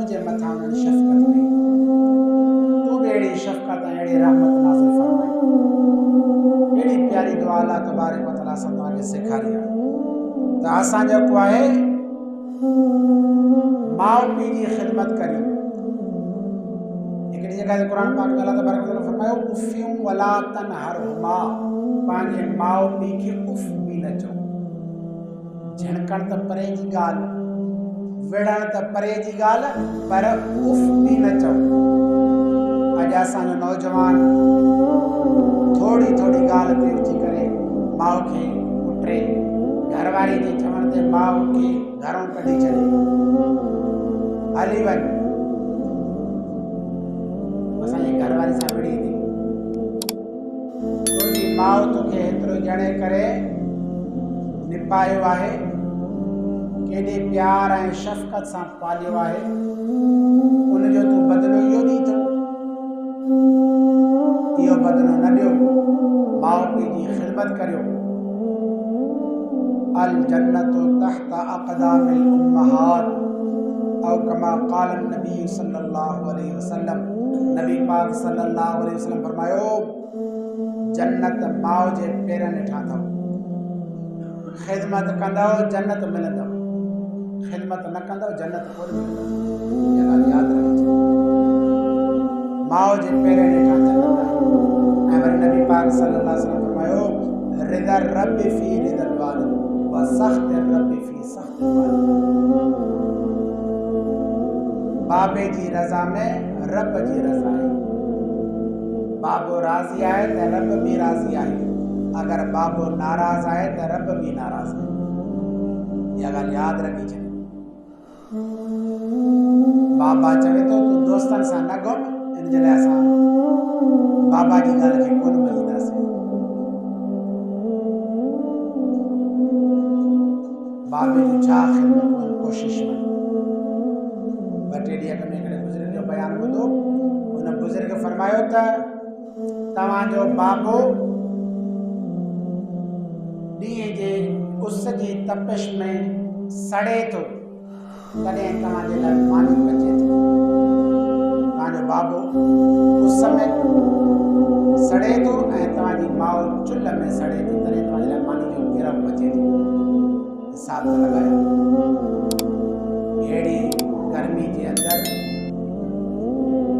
मुझे मथा उन्हनि शफ़क़त कई, तू भी अहिड़ी शफ़क़त ऐं अहिड़ी रहमत नाज़िल फरमाई। अहिड़ी प्यारी दुआ अल्लाह तबारक व तआला असां तव्हांखे सेखारी आहे त असां जेको आहे माउ पीउ जी ख़िदमत करियूं। हिकिड़ी जॻह ते क़ुर पाक में अल्लाह तबारक व तआला फरमायो उफ़ियूं वला तनहरहुमा, पंहिंजे माउ पीउ खे उफ़ बि न चओ। झिणकण त परे जी ॻाल्हि, विढ़ण त परे जी ॻाल्हि, पर उफ़ बि न चओ। अॼु असांजो नौजवान थोड़ी थोड़ी ॻाल्हि ते उथी करे माउ खे कुटरे, घरवारी जे चवण ते माउ खे घरों कढी छॾे, हली वञ, असांजी घरवारी सां विढ़ी थी, तुंहिंजी माउ तोखे हेतिरो ॼणे करे निपायो आहे, केॾे प्यार ऐं शफ़क़त सां पालियो आहे, उनजो तूं बदिलो इहो ॾीं थो। इहो बदिलो न ॾियो, माउ पीउ जी ख़िदमत करियो। अल जन्नतु तहत अक़दामिल उम्महात औ कमा क़ाल नबी सल्लल्लाहु अलैहि वसल्लम, नबी पाक सल्लल्लाहु अलैहि वसल्लम फरमायो जन्नत माउ जे पेरनि हेठां अथव। ख़िदमत कंदव जन्नत मिलंदव, ख़िदमत न कंदव जन्नत कोन मिलंदव। इहा ॻाल्हि यादि रखिजो, माउ जे पेरनि हेठां जन्नत आहे। ऐं वरी नबी पाक सल्लल्लाहु अलैहि वसल्लम फरमायो रिदा रब फी रिदल वालिद व सख़्त रब फी सख़्त वालिद। बाबे जी रज़ा में रब जी रज़ा आहे। बाबो राज़ी आहे त रब बि राज़ी आहे, अगर बाबो नाराज़ आहे त रब बि नाराज़ आहे। इहा ॻाल्हि यादि रखी छॾ। बाबा चवे थो तूं दोस्तनि सां न घुम, इन जे लाइ असां बाबा जी ॻाल्हि खे कोन मञींदासीं। बाबे जूं छा ख़िदमतूं कोशिश में 2-3 ॾींहं अॻु में हिकिड़े बुज़ुर्ग जो बयानु ॿुधो। हुन बुज़ुर्ग फरमायो त तव्हांजो बाबो ॾींहं जे उस जी तपिश में सड़े थो, तॾहिं तव्हांजे लाइ पानी बचे थो। तव्हांजो बाबो उस में सड़े थो ऐं तव्हांजी माउ चुल्ह में सड़े थी, तॾहिं तव्हांजे लाइ पानी जो गिरफ बचे थो। हिसाब त लॻायो। अहिड़ी गर्मी जे अंदरि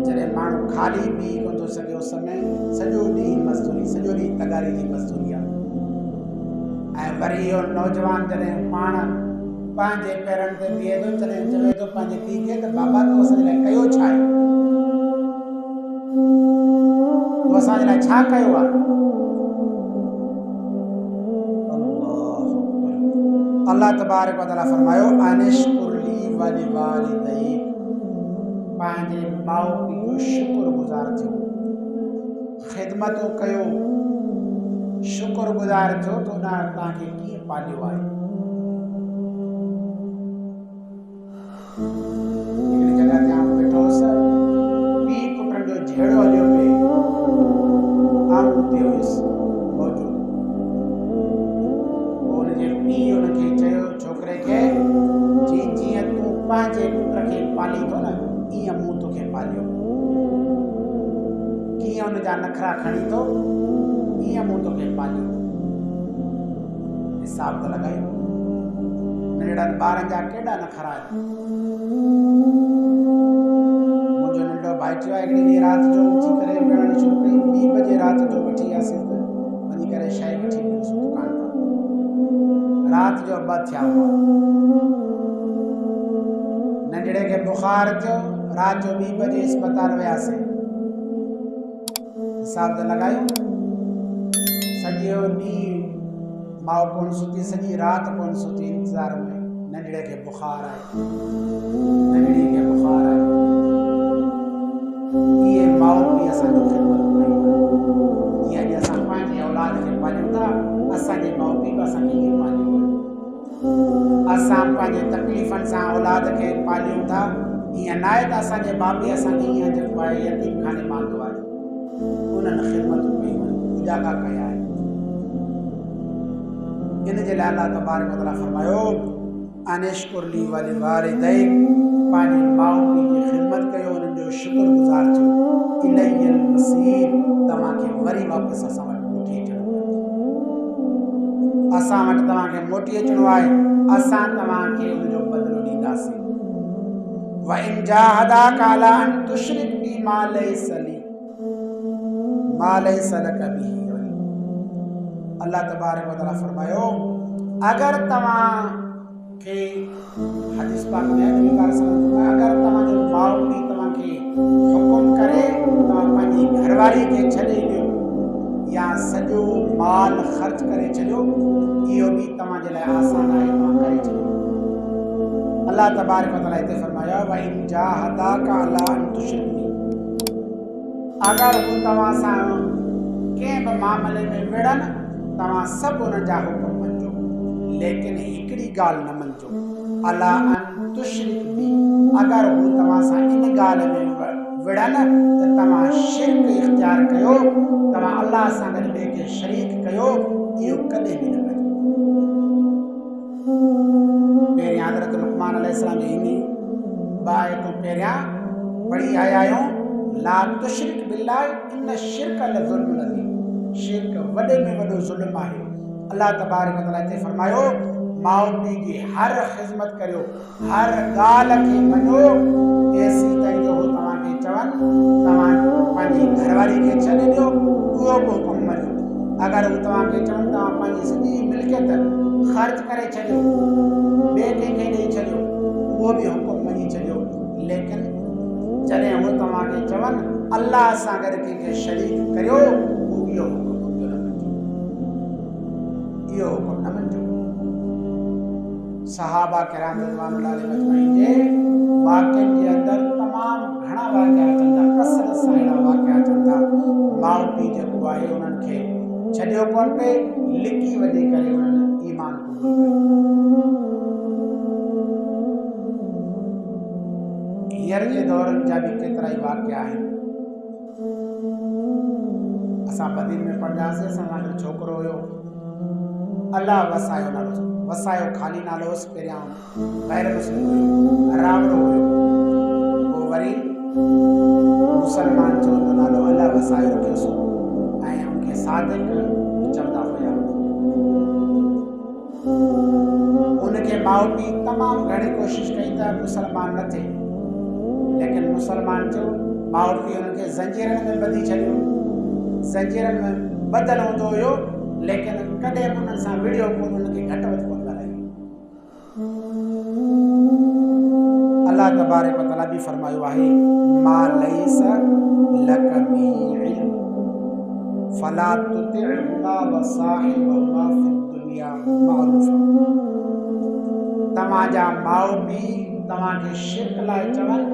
जॾहिं माण्हू खाली बि कोन थो सघे, उस में सॼो ॾींहुं मज़दूरी, सॼो ॾींहुं तगारी जी मज़दूरी आहे। ऐं वरी इहो नौजवान जॾहिं पाण पंहिंजे पेरनि ते बीहे थो, तॾहिं चवे थो पंहिंजे पीउ खे त बाबा तूं असांजे लाइ कयो छा आहे, तूं असांजे लाइ छा कयो आहे। अल्लाह तबारक व तआला फरमायो अनिश्कुर ली वली वालिदैक, पंहिंजे माउ पीउ जो शुक्रगुज़ार थियो, ख़िदमतूं कयो, शुक्रगुज़ार थियो त उन तव्हांखे कीअं पालियो आहे। हिकिड़ी जॻह ते आउं वेठो हुउसि, पीउ पुटनि जो जहिड़ो हलियो पिए, आउं उते हुयुसि मौजूदु। हुनजे पीउ हुनखे चयो, छोकिरे खे जीअं तूं पंहिंजे पुट खे पाली थो न, ईअं मूं तोखे पालियो। कीअं हुनजा नखरा खणी थो, ईअं मूं तोखे पालियो। हिसाब त लॻायो, नंढड़नि ॿारनि जा केॾा नखरा आहिनि। मुंहिंजो नंढो भाइटियो आहे, हिकिड़ी ॾींहुं राति जो उथी करे वेहण छोकिरी 2 बजे राति जो वठी वियासीं, वञी करे शइ वठी ॾिनोसीं दुकान तां। राति जो 2 थिया हुआ। नंढड़े खे बुखार थियो, राति जो 2 बजे अस्पताल वियासीं। हिसाब त लॻायो, सॼो ॾींहुं माउ कोन सुती, सॼी राति कोन सुती, इंतज़ार में। नंढड़े खे बुखार आहे, नंढड़ी खे बुखार आहे। इहे माउ पीउ असांजो ख़िदमत कयूं। जीअं अॼु असां पंहिंजे औलाद खे पालियूं था, असांजे माउ पीउ बि असांखे ईअं पालियो आहे। असां पंहिंजे तकलीफ़ुनि सां औलाद खे पालियूं था, ईअं न आहे त असांजे बाबी असांखे ईअं जेको आहे यतीम खाने मांदो आहे, उन्हनि ख़िदमतूं कयूं आहिनि, उजागा कया आहिनि। इन जे लाइ अल्लाह तबारक व तआला फरमायो अनिश्कुर ली वली वालिदैक, पंहिंजे माउ पीउ जी मसीर तव्हांखे वरी वापसि असां वटि मोटी अचणो आहे। असां वटि तव्हांखे मोटी अचणो आहे, असां तव्हांखे उनजो बदिलो ॾींदासीं। वइन जाहदाका अला अन तुशरिक बी मा लैस लक बिही इल्म। अल्लाह तबारक व तआला फरमायो, अगर तव्हांखे हदीस पाक में नबी पाक सल्लल्लाहु अलैहि वसल्लम अगर तव्हांजो माउ पीउ तव्हांखे हुकुम करे तव्हां पंहिंजी घरवारी खे छॾे ॾियो या सॼो माल ख़र्च करे छॾियो, इहो बि तव्हांजे लाइ आसान आहे, तव्हां करे छॾियो। अल्लाह तबारक व तआला हिते फरमाया, वइन जाहदाका अला अन तुशरिक बी, अगर हू तव्हां सां कंहिं बि मामले में विढ़नि, तव्हां सभु उन जा हुकुम मञिजो, लेकिन हिकिड़ी ॻाल्हि न मञिजो, अला अन तुशरिक बी, अगर हू तव्हां सां इन ॻाल्हि में विढ़नि त तव्हां शिर्क इख्तियार कयो, तव्हां अल्लाह सां गॾु ॿिए खे शरीक कयो, इहो कॾहिं बि न कजो। पहिरियां हज़रत लुक़मान अलैहिस्सलाम जी इन आयतूं पहिरियां पढ़ी आया आहियूं, ला तुशरिक बिल्लाह इन शिर्क लज़ुल्मुन अज़ीम, शिर्क वॾे में वॾो ज़ुल्म आहे। अल्लाह तबारक व तआला हिते फरमायो, माउ पीउ जी हर ख़िदमत करियो, हर ॻाल्हि खे मञो, एसी ताईं जो हू तव्हांखे चवनि तव्हां पंहिंजी घरवारी खे छॾे ॾियो, उहो बि हुकुम मञो। अगर हू तव्हांखे चवनि तव्हां पंहिंजी सॼी मिल्कियत ख़र्च करे छॾियो, ॿिए कंहिंखे ॾेई छॾियो, उहो बि हुकुम मञी छॾियो, लेकिन जॾहिं हू तव्हांखे चवनि अल्लाह सां गॾु कंहिंखे शरीक करियो, इहो हुकुम न मञिजो, इहो हुकुम न मञिजो। सहाबा किराम रिज़वानुल्लाह अलैहिम अजमईन जे वाक़िअनि जे अंदरि तमामु घणा वाक़िआ अचनि था, कसरत सां अहिड़ा वाक़िआ अचनि था। माउ पीउ जेको आहे उन्हनि खे छॾियो कोन पिए, लिकी वञी करे उन्हनि ईमान क़बूल कयो। हींअर जे दौरनि जा बि केतिरा ई वाक़िआ आहिनि। असां बदीन में पढ़ंदासीं, असां वटि छोकिरो हुयो, अल्लाह वसायो नालो, वसायो ख़ाली नालो हुयुसि, पहिरियां गैर मुस्लिम हुयो, रावड़ो हुयो, पोइ वरी मुसलमान जो नालो अल्लाह वसायो रखियोसि ऐं उनखे सादिक चवंदा हुया। उनखे माउ पीउ तमामु घणी कोशिशि कई त मुसलमान न थिए, लेकिन मुसलमान जो माउ पीउ उनखे ज़ंजीरनि में ॿधी छॾियो, ज़ंजीरनि में ॿधल हूंदो हुयो, लेकिन कॾहिं बि उन्हनि सां विड़ियो कोन, उनखे घटि वधि कोन ॻाल्हायो। अल्लाह तबारक व तआला बि फरमायो आहे, मा लैस लक बिही इल्म फला तुतिअहुमा व साहिबहुमा फिद दुनिया मारूफा। तव्हांजा माउ पीउ तव्हांखे शिर्क लाइ चवनि,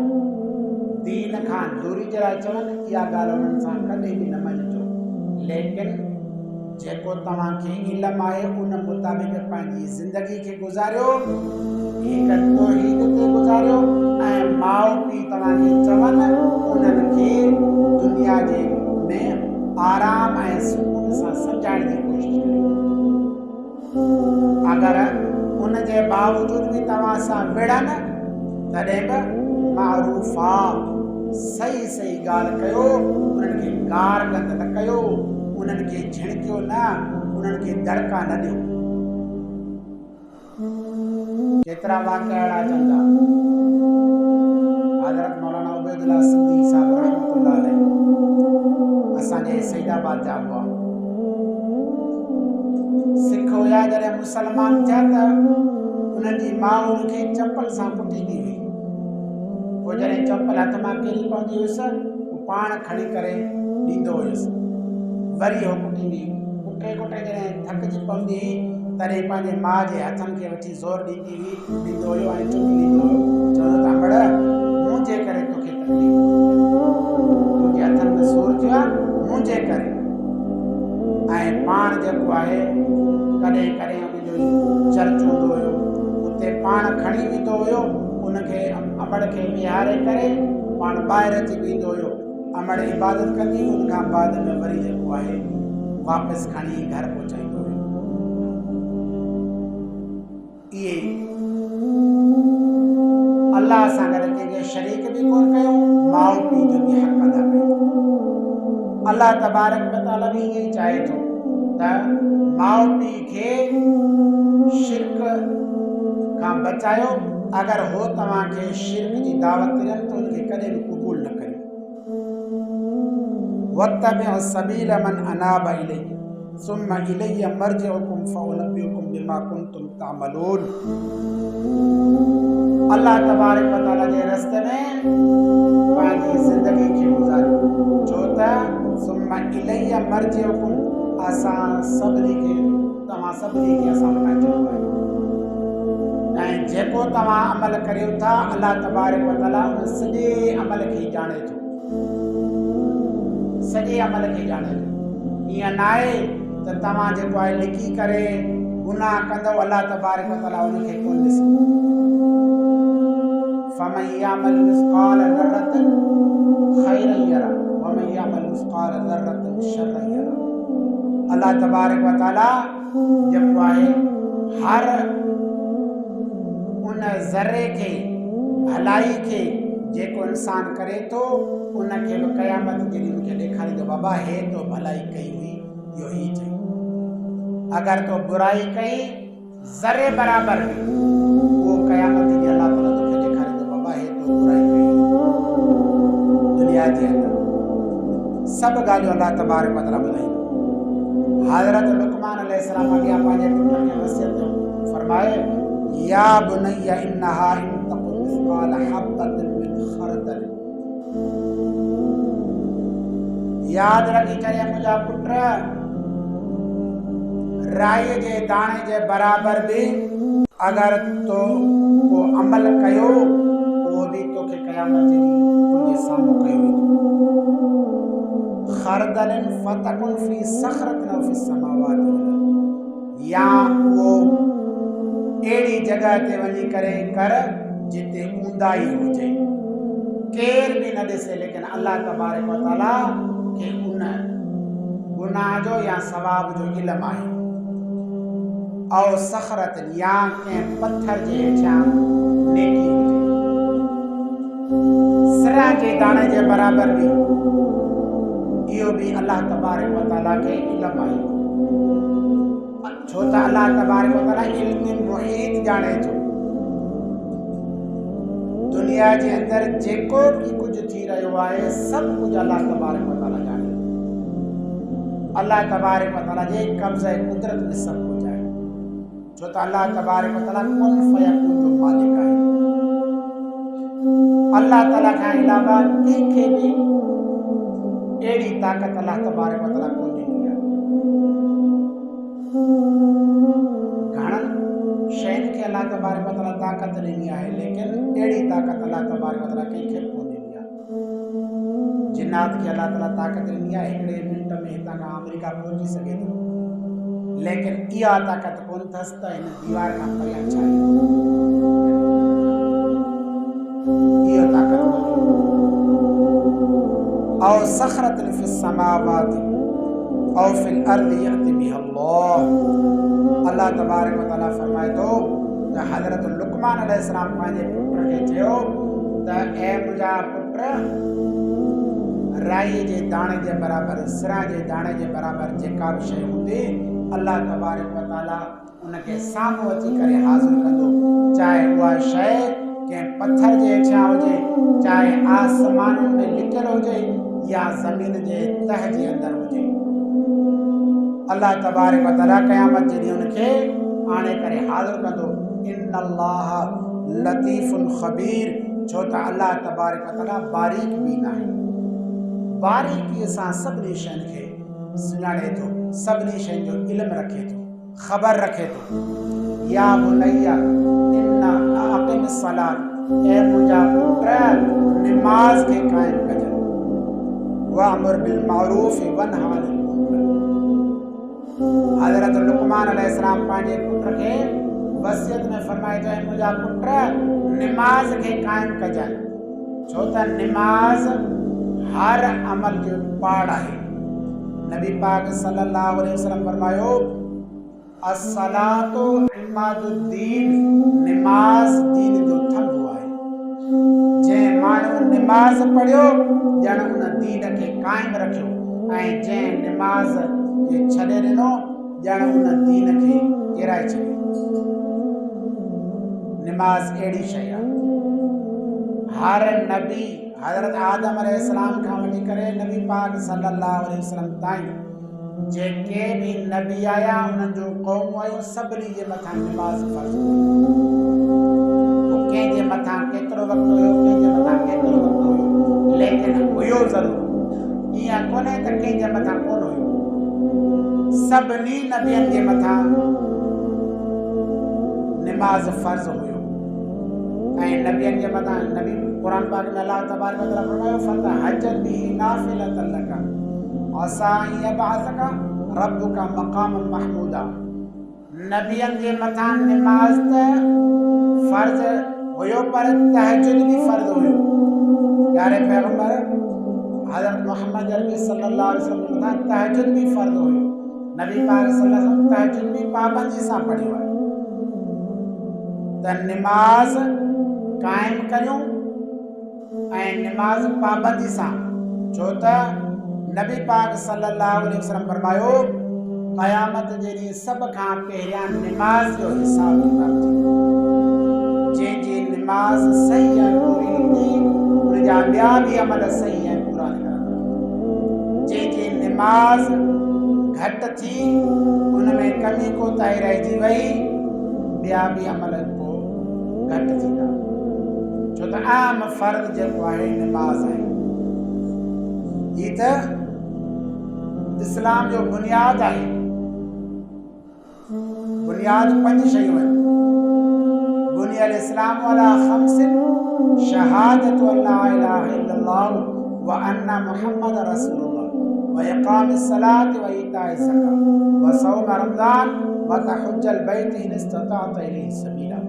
दीन खां दूरी जे लाइ चवनि, इहा ॻाल्हि उन्हनि सां कॾहिं बि न मञिजो, लेकिन जेको तव्हांखे इल्म आहे उन मुताबिक़ पंहिंजी ज़िंदगी खे गुज़ारियो, हिक तौहीद ते गुज़ारियो, ऐं माउ पीउ तव्हांखे चवनि उन्हनि खे दुनिया जे में आराम ऐं सुकून सां सम्झाइण जी कोशिशि करियो। अगर उन जे बावजूद बि तव्हां सां विढ़नि, तॾहिं बि मारूफा सही सही ॻाल्हि कयो, उन्हनि खे गार गंद न कयो, उन्हनि खे झिणकियो न, उन्हनि खे दड़का न ॾियो। केतिरा वाक़िआ अहिड़ा अचनि था। हज़रत मौलाना उबैदुल्लाह सिद्दीक़ साहब रहमतुल्लाह अलैह असांजे सईदाबाद जा हुआ, सिख हुया। जॾहिं मुसलमान थिया त उन्हनि जी माउ उनखे चपल सां कुटींदी हुई, पोइ जॾहिं चपल हथ मां किरी पवंदी हुयसि, पाण खणी करे ॾींदो हुयुसि, वरी उहो कुटींदी हुई। कुटे कुटे जॾहिं थकिजी पवंदी हुई, तॾहिं पंहिंजे माउ जे हथनि खे वठी ज़ोर ॾींदो हुयो ऐं चुमी ॾींदो हुयो, चवंदो त अमड़ मुंहिंजे करे तोखे तकलीफ़, तुंहिंजे हथनि में सूरु थियो आहे मुंहिंजे करे। ऐं पाण जेको आहे कॾहिं कॾहिं उनजो चर्च हूंदो हुयो, उते पाण खणी वेंदो हुयो, उनखे अमड़ खे विहारे करे पाण ॿाहिरि अची बीहंदो हुयो, अमड़ इबादत कंदी, उनखां बाद में वरी जेको आहे वापसि खणी घर पहुचाईंदो हुयो। इहे अल्लाह सां गॾु कंहिंखे शरीक बि कोन कयो, माउ पीउ जो बि हक़ अदा कयो। अल्लाह तबारक व तआला भी यही चाहे थो त माउ पीउ खे शिरक खां बचायो। अगर हो तव्हांखे शिरक जी दावत ॾियनि त उनखे कॾहिं बि क़बूल न करियो। वत्तबिअ सबील मन अनाब इलैया सुम्म इलैया मर्जिउकुम फउनब्बिउकुम बिमा कुंतुम तअमलून। अल्लाह तबारक व तआला जे रस्ते में पंहिंजी ज़िंदगी खे गुज़ारियो, छो त सुम्म इलैया मर्जिउकुम असां सभिनी खे तव्हां सभिनी खे असां वटां चयो आहे। ऐं जेको तव्हां अमल करियो था अल्लाह तबारक व तआला उन सॼे अमल खे ॼाणे थो, सॼे अमल खे ॼाणे थो। ईअं न आहे त तव्हां जेको आहे लिकी करे गुनाह कंदव अल्लाह तबारक व तआला उनखे कोन ॾिसंदो। फमन यामल मिस्काल ज़र्रतिन खैरन यरा वमन यामल मिस्काल ज़र्रतिन शर्रन यरा। अल्लाह तबारक व तआला जेको आहे हर उन ज़र्रे खे भलाई खे जेको इंसान करे थो उनखे बि क़यामत जे ॾींहुं खे ॾेखारींदो, बाबा हे तो भलाई कई हुई इहो ही चई। अगर तो बुराई कई ज़रे बराबर भी वो क़यामत जे ॾींहुं अल्लाह ताला तोखे ॾेखारींदो, बाबा हे तो बुराई कई। दुनिया जे अंदर सभु ॻाल्हियूं अल्लाह तबारक व तआला ॿुधाईंदो। हज़रत लुक़मान अलैहिस्सलाम अॻियां पंहिंजे पुट खे वसियत फरमाए, या बुनैया इन्नहा इन तक़ु मिस्क़ाल हब्बतिन मिन खरदल। यादि रखी करे मुंहिंजा पुट राई जे दाणे जे बराबर भी अगर तो को अमल कयो वो भी तोखे क़यामत जे ॾींहुं तुंहिंजे साम्हूं कयो वेंदो। खरदलिन फतकुन फी सखरतिन औ फी समावाति वल अर्द। या वो अहिड़ी जगह ते वञी करे कर जिते ऊंदाई हुजे, केर भी न ॾिसे, लेकिन अल्लाह तबारक व तआला खे उन गुनाह जो या सवाब जो इल्म आहे। औ सखरत या कंहिं पत्थर जे हेठियां नेकी हुजे, सिरा जे दाणे जे बराबर भी इहो भी अल्लाह तबारक व तआला खे इल्म आहे। छो त अल्लाह तबारक व तआला इल्म मुहीत ॼाणे थो। दुनिया जे अंदर जेको भी कुछ थी रहियो आहे सभु कुझु अल्लाह तबारक व तआला ॼाणे। अल्लाह तबारक व तआला जे कब्ज़े कुदरत में सभु कुझु आहे, छो त अल्लाह तबारक व तआला कुन फयकुन जो मालिक आहे। अल्लाह ताला खां अलावा कंहिंखे भी अहिड़ी ताक़त अल्लाह तबारक व तआला कोन ॾिनी आहे। घणनि शयुनि खे अल्लाह तबारक व तआला ताक़त ॾिनी आहे, लेकिन अहिड़ी ताक़त अल्लाह तबारक व तआला कंहिंखे कोन ॾिनी आहे। जिन्नात खे अल्लाह ताला ताक़त ॾिनी आहे, हिकिड़े मिंट में हितां खां अमेरिका पहुची सघे थो, लेकिन इहा ताक़त कोन अथसि त हिन दीवार खां परियां छा आहे। इहा ताक़त औ सखरतन फी समावाति औ फिल अर्द यअति बिहल्लाह। अल्लाह तबारक व तआला फरमाए थो त हज़रत लुक़मान अलैहिस्सलाम पंहिंजे पुट खे चयो त ए मुंहिंजा पुट राई जे दाणे जे बराबर, सिरा जे दाणे जे बराबर जेका भी शइ हूंदी अल्लाह तबारक व तआला उनखे साम्हूं अची करे हाज़िर कंदो, चाहे उहा शइ कंहिं पत्थर जे हेठियां हुजे, चाहे आसमाननि में लिकियल हुजे या ज़मीन जे तह जे अंदर हुजे। अल्लाह तबारक व तआला क़यामत जे ॾींहुं उनखे आणे करे हाज़िर कंदो। इन्नल्लाह लतीफ़ुन ख़बीर, छो त अल्लाह तबारक व तआला बारीक बीन आहे, बारीकीअ सां सभिनी शयुनि खे सुञाणे थो, सभिनी शयुनि जो इल्म रखे थो, ख़बर रखे थो। या बुनैया इन्ना अक़िमिस सलात, ए मुंहिंजा पुट निमाज़ खे क़ाइमु कजो। वअमुर बिल मारूफ़ वनहा अनिल मुनकर। हज़रत लुक़मान अलैहिस्सलाम पंहिंजे पुट खे वसियत में फरमाए थो, मुंहिंजा पुट निमाज़ खे क़ाइमु कजांइ, छो त निमाज़ हर अमल जो पाड़ आहे। नबी पाक सल्लल्लाहु अलैहि वसल्लम फरमायो, अस्सलातु इमादुद्दीन, निमाज़ दीन जो थंभु आहे। जंहिं माण्हू निमाज़ पढ़ियो ॼण उन दीन खे क़ाइमु रखियो, ऐं जंहिं निमाज़ खे छॾे ॾिनो ॼण उन दीन खे किराए छॾियो। निमाज़ अहिड़ी शइ आहे, हर नबी हज़रत आदम अलैहिस्सलाम खां वठी करे नबी पाक सल्लल्लाहु अलैहि वसल्लम ताईं जेके बि नबी आया उन्हनि जो क़ौम आहियूं सभिनी जे मथां निमाज़ फ़र्ज़ हुई। कंहिंजे मथां केतिरो वक़्तु हुयो, कंहिंजे मथां केतिरो वक़्तु हुयो, लेकिन हुयो ज़रूरु। ईअं कोन्हे त कंहिंजे मथां कोन हुयो, सभिनी नबियनि जे मथां निमाज़ फ़र्ज़ हुयो। ऐं नबियनि जे मथां नबी क़ुरान पाक में अल्लाह तबारक व तआला फरमायो फ़तहज्जद बिही नाफ़िलतन लक असा अन यबअसक रब्बुका मक़ामन महमूदा। नबियनि जे मथां निमाज़ त फ़र्ज़ हुयो पर तहज्जुद बि फ़र्ज़ हुयो। प्यारे पैगंबर हज़रत मोहम्मद अरबी सल्लल्लाहु अलैहि वसल्लम जे मथां तहज्जुद बि फ़र्ज़ हुयो। नबी पाक सल्लल्लाहु अलैहि वसल्लम तहज्जुद बि पाबंदी सां पढ़ियो आहे। त निमाज़ क़ाइमु करियूं ऐं निमाज़ पाबंदी सां, छो त नबी पाक सल्लल्लाहु अलैहि वसल्लम फरमायो क़यामत जे ॾींहुं सभ खां पहिरियां निमाज़ जो हिसाब किताब थींदो। जंहिंजी निमाज़ सही ऐं पूरी थी उनजा ॿिया बि अमल सही ऐं पूरा निकिरंदा। जंहिंजी निमाज़ घटि थी उनमें कमी कोताही रहिजी वई ॿिया बि अमल को घटि थींदा। छो त आम फ़र्ज़ जेको आहे निमाज़ आहे। हीअ त इस्लाम जो बुनियाद आहे। बुनियाद 5 शयूं आहिनि। बुनियल इस्लाम अला ख़म्सिन शहादतु अल्ला इलाहा इल्लल्लाह व अन्न मुहम्मद रसूलुल्लाह व इक़ामिस सलात व ईताए ज़कात व सौम रमज़ान व तहज्जुल बैत इन इस्तताअत इलैहि सबीला।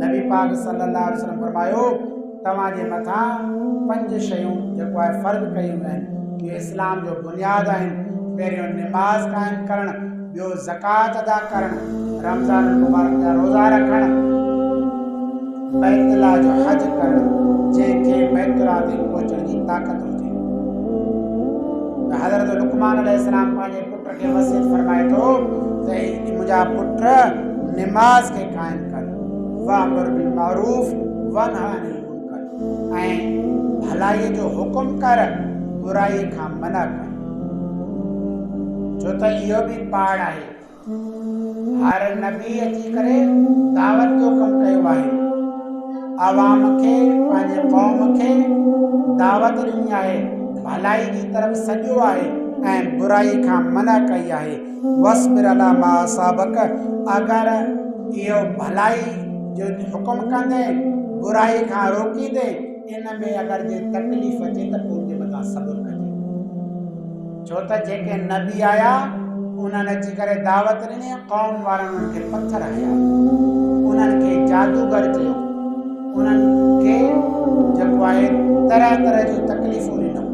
नबी पाक सल्लल्लाहु अलैहि वसल्लम फरमायो तव्हांजे मथां 5 शयूं जेको आहे फ़र्ज़ कयूं आहिनि। इहे इस्लाम जो बुनियाद आहिनि। पहिरियों निमाज़ क़ाइमु करणु, ॿियो ज़कात अदा करणु, रमज़ान मुबारक जा रोज़ा रखणु, बैतुल्लाह जो हज करणु जंहिंखे बैतुल्लाह ते पहुचण जी ताक़त हुजे। त हज़रत लुक़मान अलैहिस्सलाम पंहिंजे पुट खे वसियत फरमाए थो त मुंहिंजा पुट निमाज़ खे क़ाइमु कर, वअमुर बिल मारूफ़ वन्हा अनिल मुनकर, ऐं भलाईअ जो हुकुम कर बुराई खां मना कर। छो त इहो बि पाड़ आहे। हर नबी अची करे दावत जो कमु कयो आहे, आवाम खे पंहिंजे क़ौम खे दावत ॾिनी आहे, भलाई जी तरफ़ सॼो आहे ऐं बुराई खां मना कई आहे। वस्बिर अला मा असाबक, अगरि इहो भलाई जो हुकुम कंदे बुराई खां रोकींदे इन में अगरि जे तकलीफ़ अचे त पोइ उनजे मथां सब्र कजे। छो त जेके नबी आया उन्हनि अची करे दावत ॾिनी, क़ौम वारनि उन्हनि खे पथर हया, उन्हनि खे जादूगर चयो, उन्हनि खे जेको आहे तरह तरह जूं तकलीफ़ूं ॾिनऊं।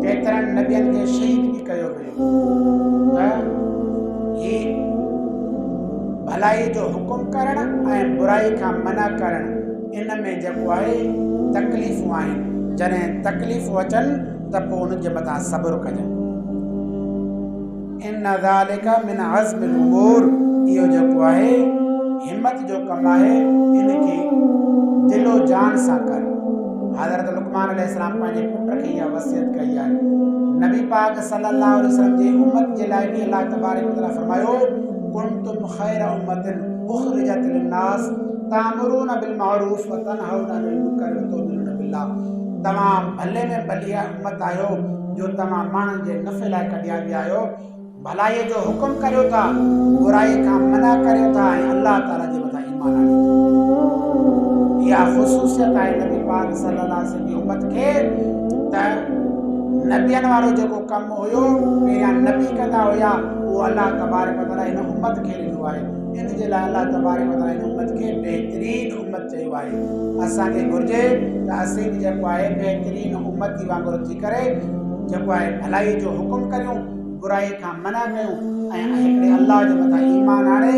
केतिरनि नबियनि खे शहीद बि कयो वियो। त हीअ भलाई जो हुकुम करणु ऐं बुराई खां मना करणु इन में जेको आहे तकलीफ़ूं आहिनि। जॾहिं तकलीफ़ूं अचनि त पोइ उनजे मथां सब्र कजे। इन ज़ालिका मिन अज़्मिल उमूर, इहो जेको आहे हिम्मत जो कमु आहे, इनखे दिलो जान सां कर। हज़रत लुक़मान अलैहिस्सलाम पंहिंजे पुट खे इहा वसियत कई आहे। नबी पाक सल्लल्लाहु अलैहि वसल्लम जी उम्मत जे लाइ बि अल्लाह तबारक व तआला फरमायो कुंतुम खैर उम्मतिन उखरिजत लिन्नास तामुरून बिल मारूफ व तनहौना अनिल मुनकर व तु'मिनूना बिल्लाह। तव्हां भले में भली उम्मत आहियो जो तव्हां माण्हुनि जे नफ़े लाइ कढिया विया आहियो, भलाईअ जो हुकुम करियो था, बुराई खां मना करियो था ऐं अल्लाह ताला जे मथां ईमान आणियो था। इहा ख़ुसूसियत आहे नबी पाक सल्लल्लाहु अलैहि वसल्लम जी उम्मत खे त नबियनि वारो जेको कमु हुयो पहिरियां नबी कंदा हुया उहो अल्लाह तबारक व तआला हिन उम्मत खे ॾिनो आहे। इन जे लाइ अल्लाह तबारक व तआला हिन उम्मत खे बहितरीन उम्मत चयो आहे। असांखे घुरिजे त असीं बि जेको आहे बहितरीन उम्मत जी वांगुरु थी करे जेको आहे भलाई जो हुकुम करियूं, बुराई खां मना कयूं ऐं हिकिड़े अल्लाह जे मथां ईमान आणे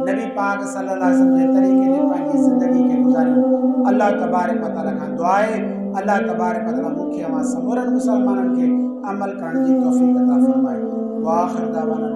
नबी पाक सल्लल्लाहु अलैहि वसल्लम जे तरीक़े ते पंहिंजी ज़िंदगी खे गुज़ारियूं। अल्लाह तबारक व तआला खां दुआ आहे अल्लाह तबारक व तआला मूंखे अवां समूरनि मुसलमाननि खे अमल करण जी तौफ़ीक़ अता फ़रमाए। व आख़िर दावाना